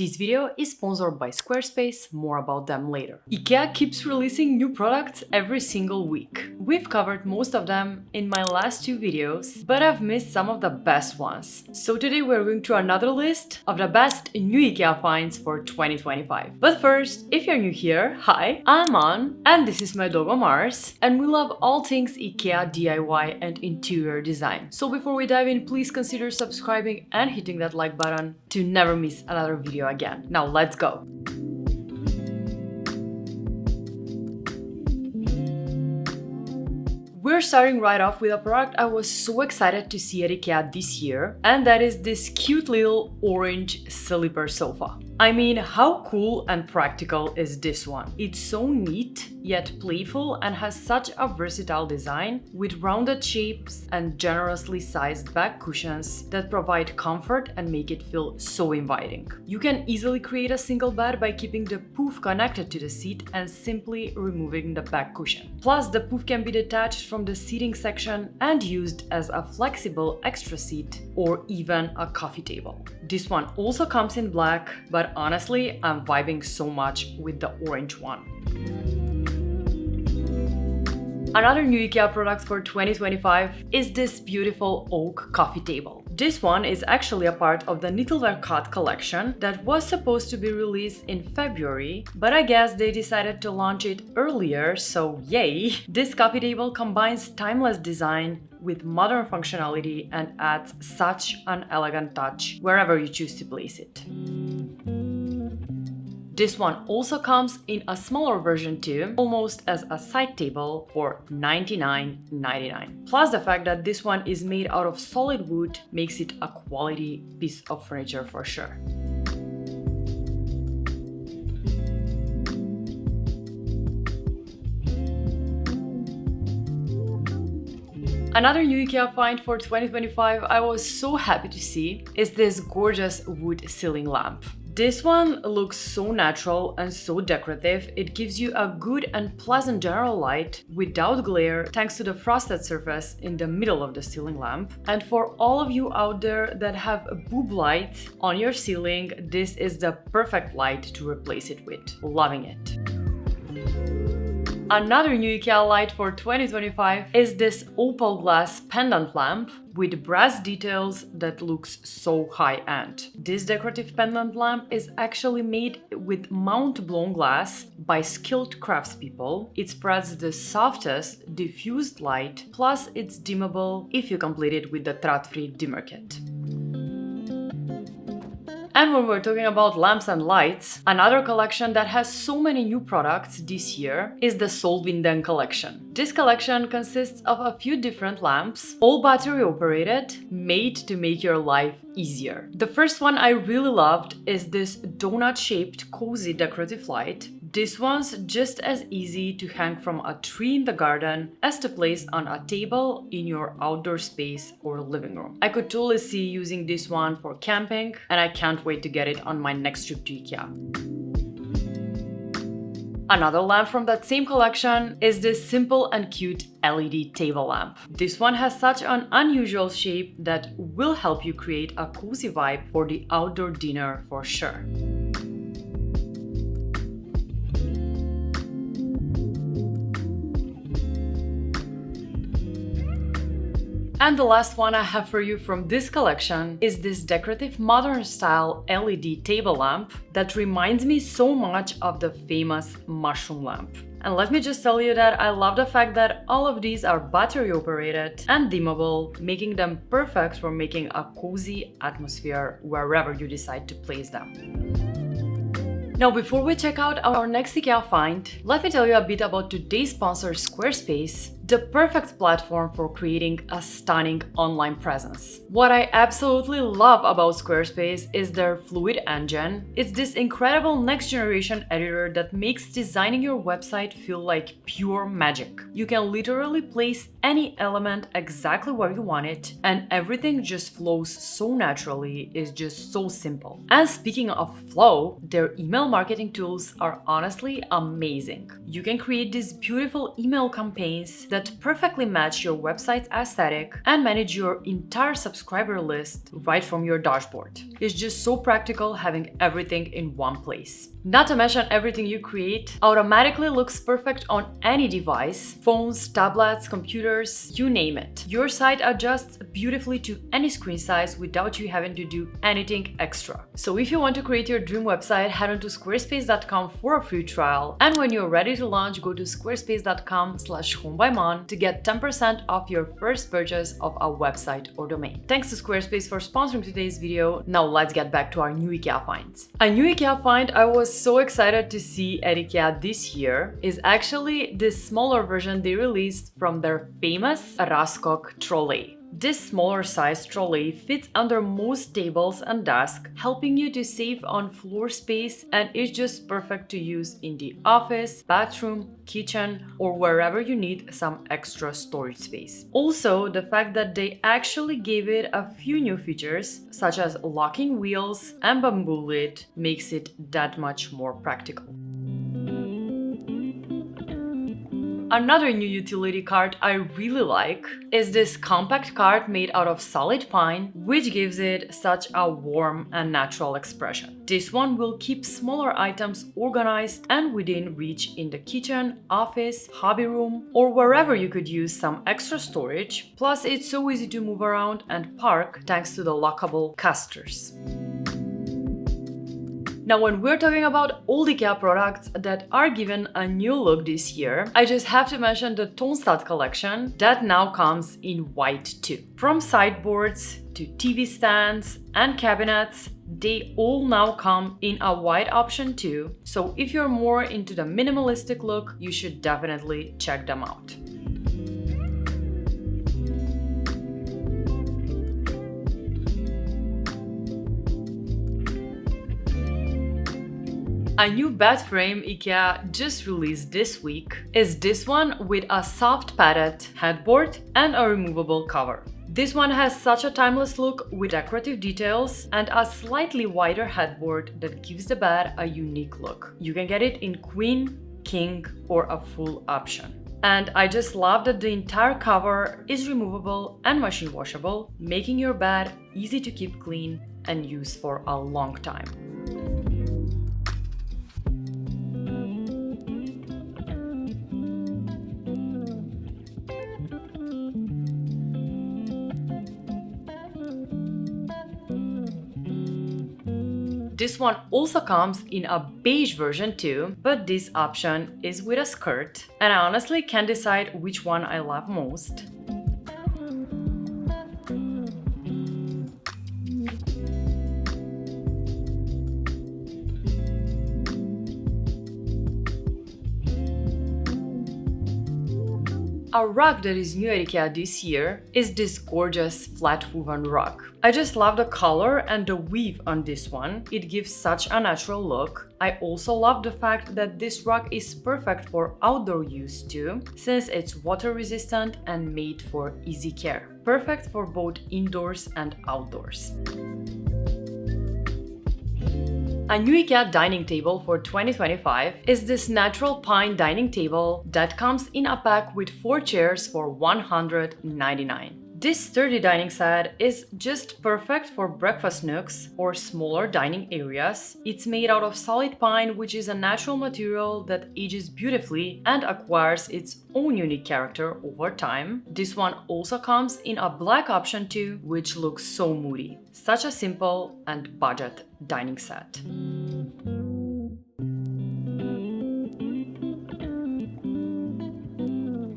This video is sponsored by Squarespace, more about them later. IKEA keeps releasing new products every single week. We've covered most of them in my last 2 videos, but I've missed some of the best ones. So today we're going through another list of the best new IKEA finds for 2025. But first, if you're new here, hi, I'm An, and this is my dog Mars, and we love all things IKEA DIY and interior design. So before we dive in, please consider subscribing and hitting that like button to never miss another video again. Now let's go! We're starting right off with a product I was so excited to see at IKEA this year, and that is this cute little orange sleeper sofa. I mean, how cool and practical is this one? It's so neat, yet playful, and has such a versatile design with rounded shapes and generously sized back cushions that provide comfort and make it feel so inviting. You can easily create a single bed by keeping the poof connected to the seat and simply removing the back cushion. Plus, the poof can be detached from the seating section and used as a flexible extra seat or even a coffee table. This one also comes in black, but honestly, I'm vibing so much with the orange one. Another new IKEA product for 2025 is this beautiful oak coffee table. This one is actually a part of the NÖSUND collection that was supposed to be released in February, but I guess they decided to launch it earlier, so yay! This coffee table combines timeless design with modern functionality and adds such an elegant touch wherever you choose to place it. This one also comes in a smaller version too, almost as a side table for $99.99. Plus the fact that this one is made out of solid wood makes it a quality piece of furniture for sure. Another new IKEA find for 2025 I was so happy to see is this gorgeous wood ceiling lamp. This one looks so natural and so decorative. It gives you a good and pleasant general light without glare thanks to the frosted surface in the middle of the ceiling lamp. And for all of you out there that have boob lights on your ceiling, this is the perfect light to replace it with. Loving it. Another new IKEA light for 2025 is this opal glass pendant lamp with brass details that looks so high-end. This decorative pendant lamp is actually made with mount-blown glass by skilled craftspeople. It spreads the softest diffused light, plus it's dimmable if you complete it with the pt.3 dimmer kit. And when we're talking about lamps and lights, another collection that has so many new products this year is the SOLVINDEN collection. This collection consists of a few different lamps, all battery operated, made to make your life easier. The first one I really loved is this donut shaped cozy decorative light. This one's just as easy to hang from a tree in the garden as to place on a table in your outdoor space or living room. I could totally see using this one for camping, and I can't wait to get it on my next trip to IKEA. Another lamp from that same collection is this simple and cute LED table lamp. This one has such an unusual shape that will help you create a cozy vibe for the outdoor dinner for sure. And the last one I have for you from this collection is this decorative modern style LED table lamp that reminds me so much of the famous mushroom lamp. And let me just tell you that I love the fact that all of these are battery operated and dimmable, making them perfect for making a cozy atmosphere wherever you decide to place them. Now, before we check out our next IKEA find, let me tell you a bit about today's sponsor, Squarespace, the perfect platform for creating a stunning online presence. What I absolutely love about Squarespace is their fluid engine. It's this incredible next-generation editor that makes designing your website feel like pure magic. You can literally place any element exactly where you want it, and everything just flows so naturally. It's just so simple. And speaking of flow, their email marketing tools are honestly amazing. You can create these beautiful email campaigns that that perfectly match your website's aesthetic and manage your entire subscriber list right from your dashboard. It's just so practical having everything in one place. Not to mention, everything you create automatically looks perfect on any device, phones, tablets, computers, you name it. Your site adjusts beautifully to any screen size without you having to do anything extra. So if you want to create your dream website, head on to squarespace.com for a free trial. And when you're ready to launch, go to squarespace.com/homebymon to get 10% off your first purchase of a website or domain. Thanks to Squarespace for sponsoring today's video. Now let's get back to our new IKEA finds. A new IKEA find I was so excited to see at IKEA this year is actually this smaller version they released from their famous Rasco Trolley. This smaller size trolley fits under most tables and desks, helping you to save on floor space, and is just perfect to use in the office, bathroom, kitchen, or wherever you need some extra storage space. Also, the fact that they actually gave it a few new features, such as locking wheels and bamboo lid, makes it that much more practical. Another new utility cart I really like is this compact cart made out of solid pine, which gives it such a warm and natural expression. This one will keep smaller items organized and within reach in the kitchen, office, hobby room, or wherever you could use some extra storage. Plus, it's so easy to move around and park thanks to the lockable casters. Now, when we're talking about old IKEA products that are given a new look this year, I just have to mention the TONSTAD collection that now comes in white too. From sideboards to TV stands and cabinets, they all now come in a white option too. So if you're more into the minimalistic look, you should definitely check them out. A new bed frame IKEA just released this week is this one with a soft padded headboard and a removable cover. This one has such a timeless look with decorative details and a slightly wider headboard that gives the bed a unique look. You can get it in queen, king, or a full option. And I just love that the entire cover is removable and machine washable, making your bed easy to keep clean and use for a long time. This one also comes in a beige version too, but this option is with a skirt, and I honestly can't decide which one I love most. A rug that is new at IKEA this year is this gorgeous flatwoven rug. I just love the color and the weave on this one. It gives such a natural look. I also love the fact that this rug is perfect for outdoor use too, since it's water resistant and made for easy care. Perfect for both indoors and outdoors. A new IKEA dining table for 2025 is this natural pine dining table that comes in a pack with 4 chairs for $199. This sturdy dining set is just perfect for breakfast nooks or smaller dining areas. It's made out of solid pine, which is a natural material that ages beautifully and acquires its own unique character over time. This one also comes in a black option too, which looks so moody. Such a simple and budget dining set.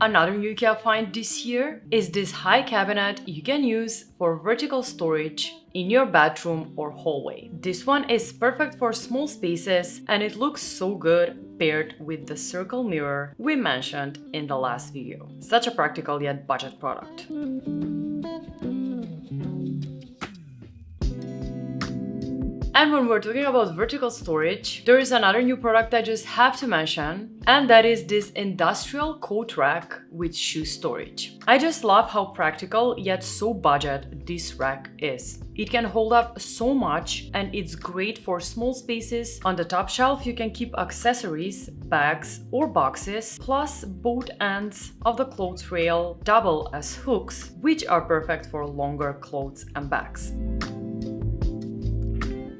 Another new IKEA find this year is this high cabinet you can use for vertical storage in your bedroom or hallway. This one is perfect for small spaces and it looks so good paired with the circle mirror we mentioned in the last video. Such a practical yet budget product. And when we're talking about vertical storage, there is another new product I just have to mention, and that is this industrial coat rack with shoe storage. I just love how practical yet so budget this rack is. It can hold up so much and it's great for small spaces. On the top shelf you can keep accessories, bags or boxes, plus both ends of the clothes rail double as hooks, which are perfect for longer clothes and bags.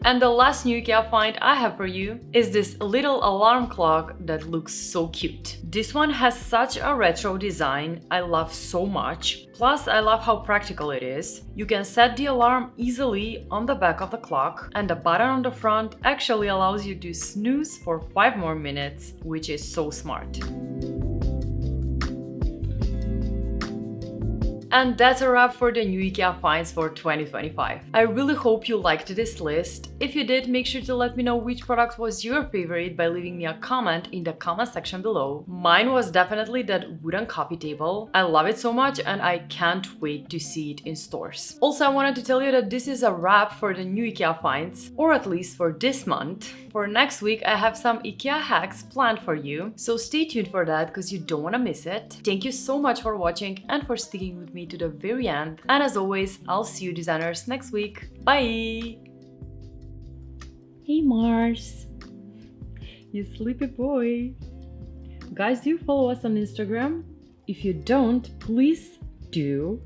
And the last new IKEA find I have for you is this little alarm clock that looks so cute. This one has such a retro design I love so much. Plus, I love how practical it is. You can set the alarm easily on the back of the clock, and the button on the front actually allows you to snooze for 5 more minutes, which is so smart. And that's a wrap for the new IKEA finds for 2025. I really hope you liked this list. If you did, make sure to let me know which product was your favorite by leaving me a comment in the comment section below. Mine was definitely that wooden coffee table. I love it so much and I can't wait to see it in stores. Also, I wanted to tell you that this is a wrap for the new IKEA finds, or at least for this month. For next week, I have some IKEA hacks planned for you, so stay tuned for that because you don't want to miss it. Thank you so much for watching and for sticking with me to the very end. And as always, I'll see you designers next week. Bye! Hey Mars! You sleepy boy! Guys, do you follow us on Instagram? If you don't, please do.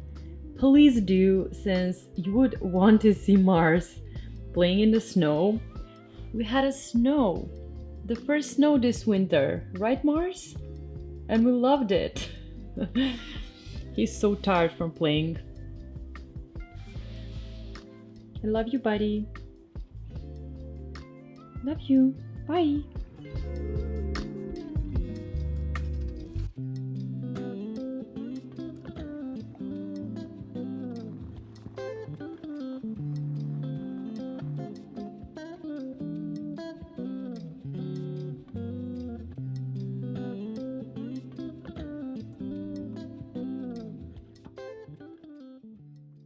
Please do, since you would want to see Mars playing in the snow. We had a snow. The first snow this winter, right Mars? And we loved it. He's so tired from playing. I love you, buddy. Love you. Bye.